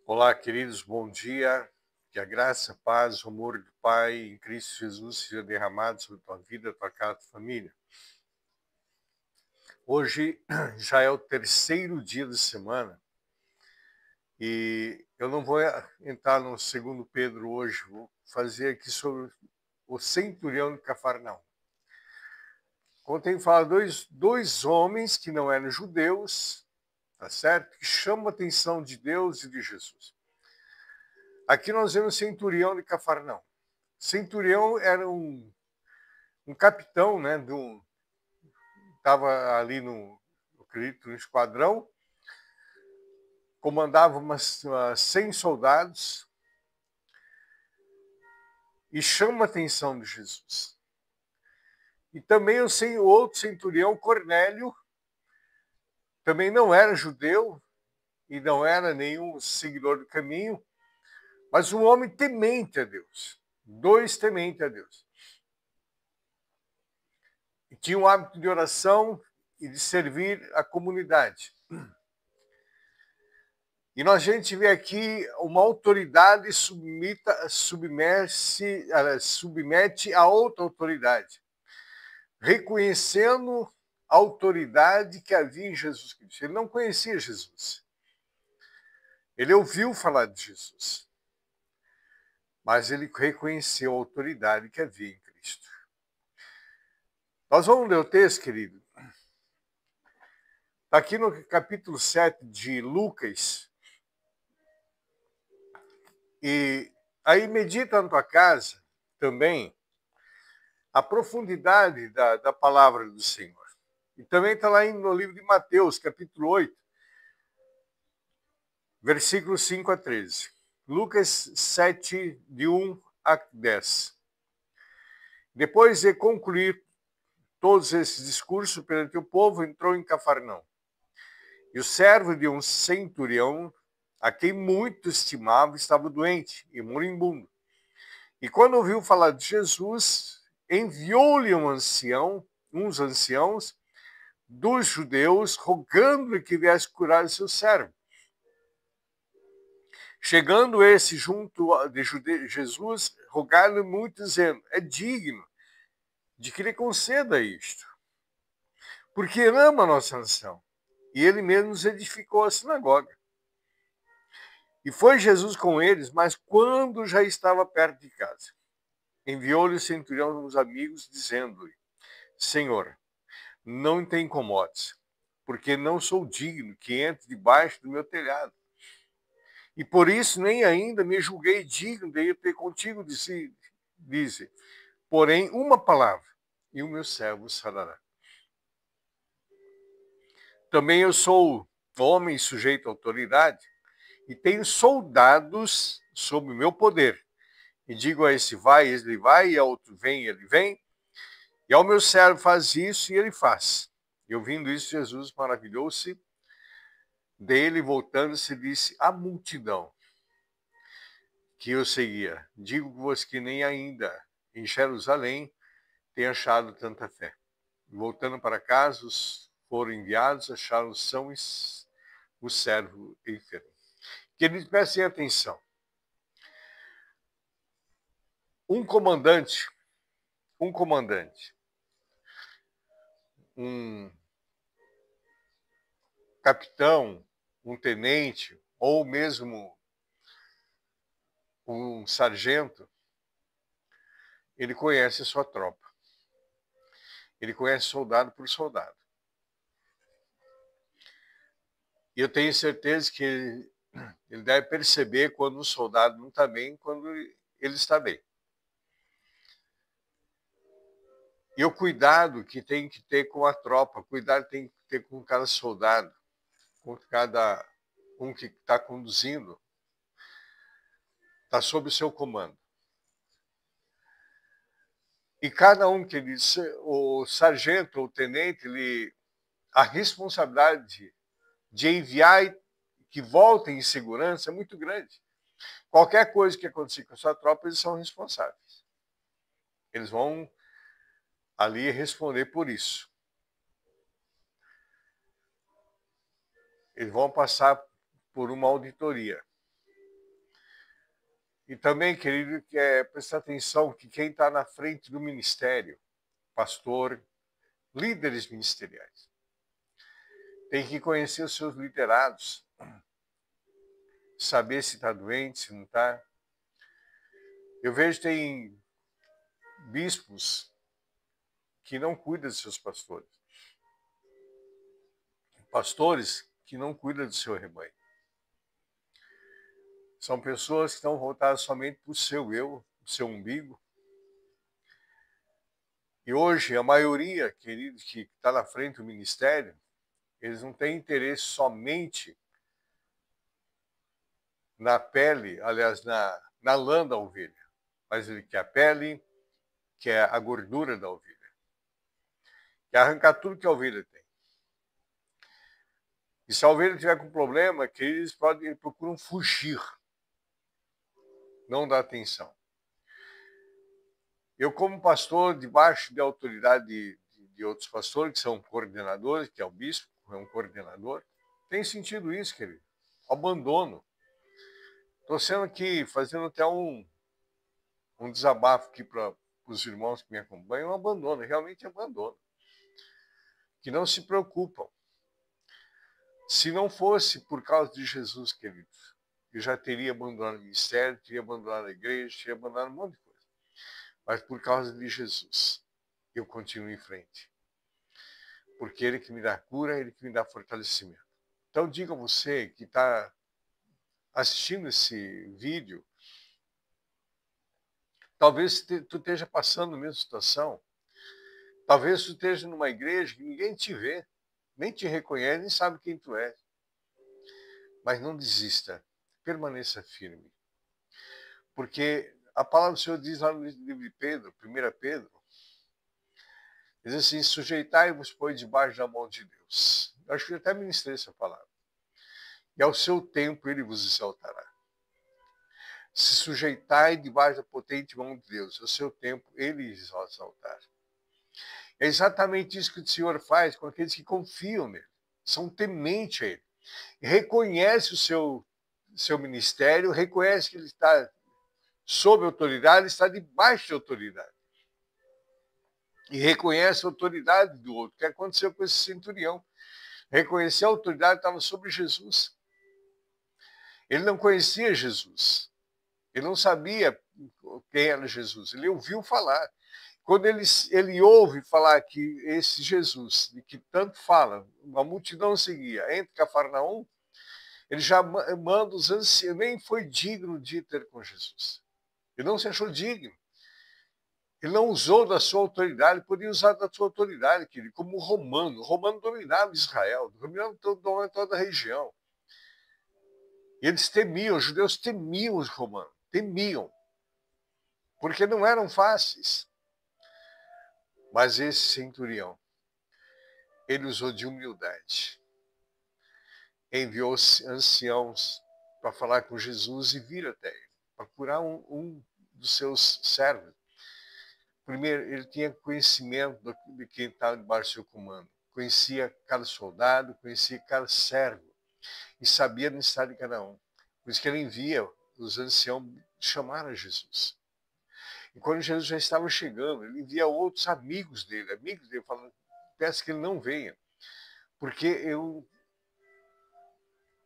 Olá, queridos, bom dia. Que a graça, a paz, o amor do Pai em Cristo Jesus seja derramado sobre a tua vida, tua casa, tua família. Hoje já é o terceiro dia da semana e eu não vou entrar no segundo Pedro hoje, vou fazer aqui sobre o centurião de Cafarnaum. Ontem fala dois homens que não eram judeus, tá certo? Que chamam a atenção de Deus e de Jesus. Aqui nós vemos o centurião de Cafarnaum. Centurião era um capitão, né, estava ali acredito, no esquadrão, comandava umas 100 soldados e chama a atenção de Jesus. E também o outro centurião, Cornélio, também não era judeu e não era nenhum seguidor do caminho, mas um homem temente a Deus. Dois tementes a Deus. E tinha um hábito de oração e de servir a comunidade. E a gente vê aqui uma autoridade submete a outra autoridade, reconhecendo a autoridade que havia em Jesus Cristo. Ele não conhecia Jesus. Ele ouviu falar de Jesus, mas ele reconheceu a autoridade que havia em Cristo. Nós vamos ler o texto, querido. Está aqui no capítulo 7 de Lucas. E aí medita na tua casa também a profundidade da palavra do Senhor. E também está lá no livro de Mateus, capítulo 8, versículos 5 a 13. Lucas 7, de 1 a 10. Depois de concluir todos esses discursos perante o povo, entrou em Cafarnaum. E o servo de um centurião, a quem muito estimava, estava doente e moribundo. E quando ouviu falar de Jesus, enviou-lhe uns anciãos dos judeus, rogando-lhe que viesse curar o seu servo. Chegando esse junto de Jesus, rogaram-lhe muito, dizendo: é digno de que lhe conceda isto, porque ama a nossa nação. E ele mesmo nos edificou a sinagoga. E foi Jesus com eles, mas quando já estava perto de casa, enviou-lhe o centurião uns amigos, dizendo-lhe: Senhor, não te incomodes, porque não sou digno que entre debaixo do meu telhado. E por isso nem ainda me julguei digno de ir ter contigo, dize. Porém, uma palavra, e o meu servo sarará. Também eu sou homem sujeito à autoridade, e tenho soldados sob o meu poder. E digo a esse vai, ele vai, e a outro vem, ele vem. E ao meu servo faz isso, e ele faz. E ouvindo isso, Jesus maravilhou-se dele, voltando-se, disse à multidão que eu seguia: digo-vos que nem ainda em Jerusalém tem achado tanta fé. Voltando para casa, os foram enviados, acharam são o servo enfermo. Queridos, prestem atenção. Um comandante, um capitão, um tenente, ou mesmo um sargento, ele conhece a sua tropa. Ele conhece soldado por soldado. E eu tenho certeza que ele deve perceber quando um soldado não está bem, quando ele está bem. E o cuidado que tem que ter com a tropa, cuidado tem que ter com cada soldado, com cada um que está conduzindo, está sob o seu comando. E cada um que diz, o sargento ou o tenente, a responsabilidade de enviar que voltem em segurança é muito grande. Qualquer coisa que acontecer com a sua tropa, eles são responsáveis. Eles vão ali responder por isso. Eles vão passar por uma auditoria. E também, querido, prestar atenção que quem está na frente do ministério, pastor, líderes ministeriais, tem que conhecer os seus liderados, saber se está doente, se não está. Eu vejo que tem bispos que não cuidam dos seus pastores, pastores que não cuidam do seu rebanho. São pessoas que estão voltadas somente para o seu eu, o seu umbigo. E hoje, a maioria, querido, que está na frente do ministério, eles não têm interesse somente na pele, aliás, na lã da ovelha, mas ele quer a pele, quer a gordura da ovelha, quer arrancar tudo que a ovelha tem. E se a ovelha tiver com problema, que eles procuram fugir, não dar atenção. Eu, como pastor, debaixo da autoridade de outros pastores, que são coordenadores, que é o bispo, é um coordenador, tenho sentido isso, querido. Abandono. Estou sendo aqui, fazendo até um desabafo aqui para os irmãos que me acompanham, um abandono, realmente abandono. Que não se preocupam. Se não fosse por causa de Jesus, queridos, eu já teria abandonado o ministério, teria abandonado a igreja, teria abandonado um monte de coisa. Mas por causa de Jesus, eu continuo em frente. Porque Ele que me dá cura, Ele que me dá fortalecimento. Então diga você que está assistindo esse vídeo, talvez tu esteja passando a mesma situação, talvez tu esteja numa igreja que ninguém te vê, nem te reconhece, nem sabe quem tu és. Mas não desista, permaneça firme. Porque a palavra do Senhor diz lá no livro de Pedro, 1 Pedro, diz assim, sujeitai-vos, pois, debaixo da mão de Deus. Eu acho que eu até ministrei essa palavra. E ao seu tempo ele vos exaltará. Se sujeitai debaixo da potente mão de Deus, ao seu tempo ele vos exaltará. É exatamente isso que o Senhor faz com aqueles que confiam nele, são tementes a ele. Reconhece o seu ministério, reconhece que ele está sob autoridade, está debaixo de autoridade. E reconhece a autoridade do outro. O que aconteceu com esse centurião? Reconhecer a autoridade estava sobre Jesus. Ele não conhecia Jesus. Ele não sabia quem era Jesus. Ele ouviu falar. Quando ele ouve falar que esse Jesus, de que tanto fala, uma multidão seguia, entre Cafarnaum, ele já manda os anciãos, nem foi digno de ter com Jesus. Ele não se achou digno. Ele não usou da sua autoridade, ele podia usar da sua autoridade, querido, como romano. O romano dominava Israel, dominava toda a região. E eles temiam, os judeus temiam os romanos, temiam, porque não eram fáceis. Mas esse centurião, ele usou de humildade. Enviou anciãos para falar com Jesus e vir até ele, para curar um dos seus servos. Primeiro, ele tinha conhecimento de quem estava debaixo do seu comando. Conhecia cada soldado, conhecia cada servo e sabia a necessidade de cada um. Por isso que ele envia os anciãos chamar a Jesus. E quando Jesus já estava chegando, ele envia outros amigos dele falando, peço que ele não venha, porque eu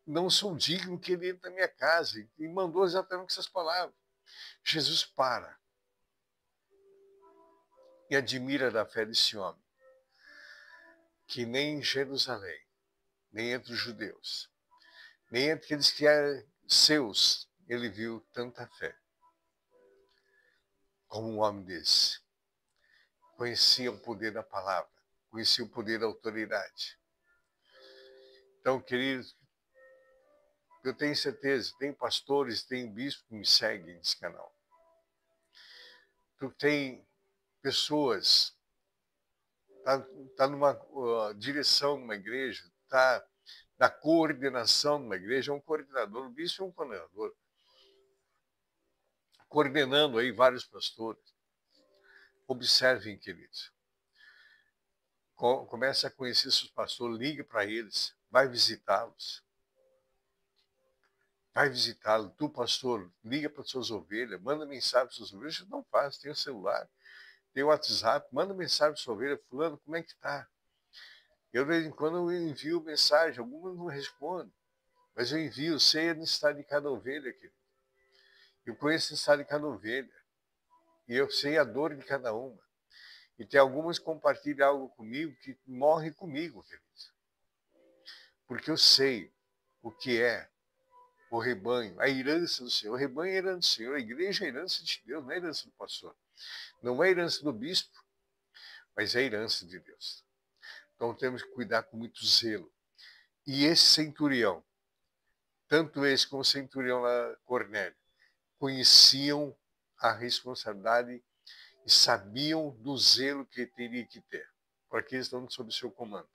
não sou digno que ele entre na minha casa. E mandou exatamente essas palavras. Jesus para e admira da fé desse homem, que nem em Jerusalém, nem entre os judeus, nem entre aqueles que eram seus, ele viu tanta fé como um homem desse. Conhecia o poder da palavra, conhecia o poder da autoridade. Então, queridos, eu tenho certeza, tem pastores, tem bispos que me seguem nesse canal. Tu tem pessoas, tá numa direção numa igreja, tá na coordenação numa igreja, é um coordenador, o bispo é um coordenador, coordenando aí vários pastores. Observem, queridos. Comece a conhecer seus pastores, ligue para eles, vai visitá-los. Vai visitá-lo. Tu, pastor, liga para suas ovelhas, manda mensagem para suas ovelhas. Não faz, tem o celular, tem o WhatsApp, manda mensagem para sua ovelha. Fulano, como é que está? Eu, de vez em quando, eu envio mensagem. Algumas não respondem, mas eu envio. Sei a necessidade de cada ovelha, querido. Eu conheço a necessidade de cada ovelha. E eu sei a dor de cada uma. E tem algumas que compartilham algo comigo que morrem comigo, querido. Porque eu sei o que é o rebanho, a herança do Senhor. O rebanho é a herança do Senhor, a igreja é a herança de Deus, não é a herança do pastor. Não é a herança do bispo, mas é a herança de Deus. Então temos que cuidar com muito zelo. E esse centurião, tanto esse como o centurião lá, Cornélio, conheciam a responsabilidade e sabiam do zelo que teria que ter, porque eles estão sob seu comando.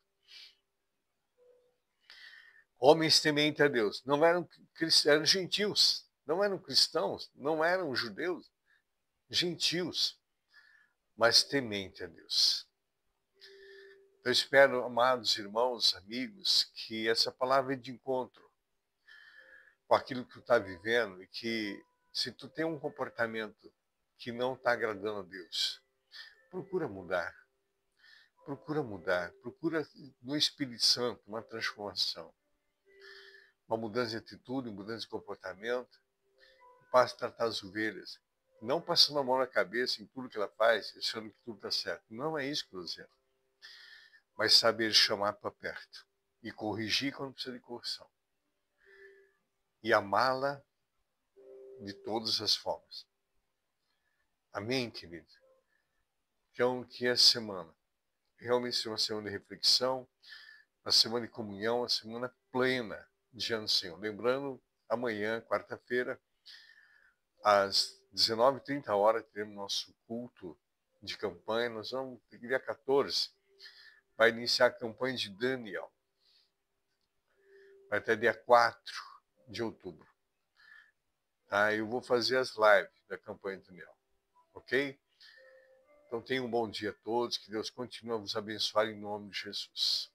Homens tementes a Deus, não eram cristãos, eram gentios, não eram cristãos, não eram judeus, gentios, mas temente a Deus. Eu espero, amados irmãos, amigos, que essa palavra de encontro com aquilo que tu está vivendo e que se tu tem um comportamento que não está agradando a Deus, procura mudar. Procura mudar. Procura no Espírito Santo uma transformação. Uma mudança de atitude, uma mudança de comportamento. Passa a tratar as ovelhas. Não passando a mão na cabeça em tudo que ela faz, achando que tudo está certo. Não é isso que eu estou dizendo. Mas saber chamar para perto. E corrigir quando precisa de correção. E amá-la de todas as formas. Amém, querido? Então, que essa semana realmente seja uma semana de reflexão, uma semana de comunhão, uma semana plena de ano do Senhor. Lembrando, amanhã, quarta-feira, às 19h30, teremos nosso culto de campanha. Nós vamos, dia 14, vai iniciar a campanha de Daniel. Vai até dia 4 de outubro. Tá? Eu vou fazer as lives da campanha de Daniel. Ok? Então tenham um bom dia a todos. Que Deus continue a vos abençoar em nome de Jesus.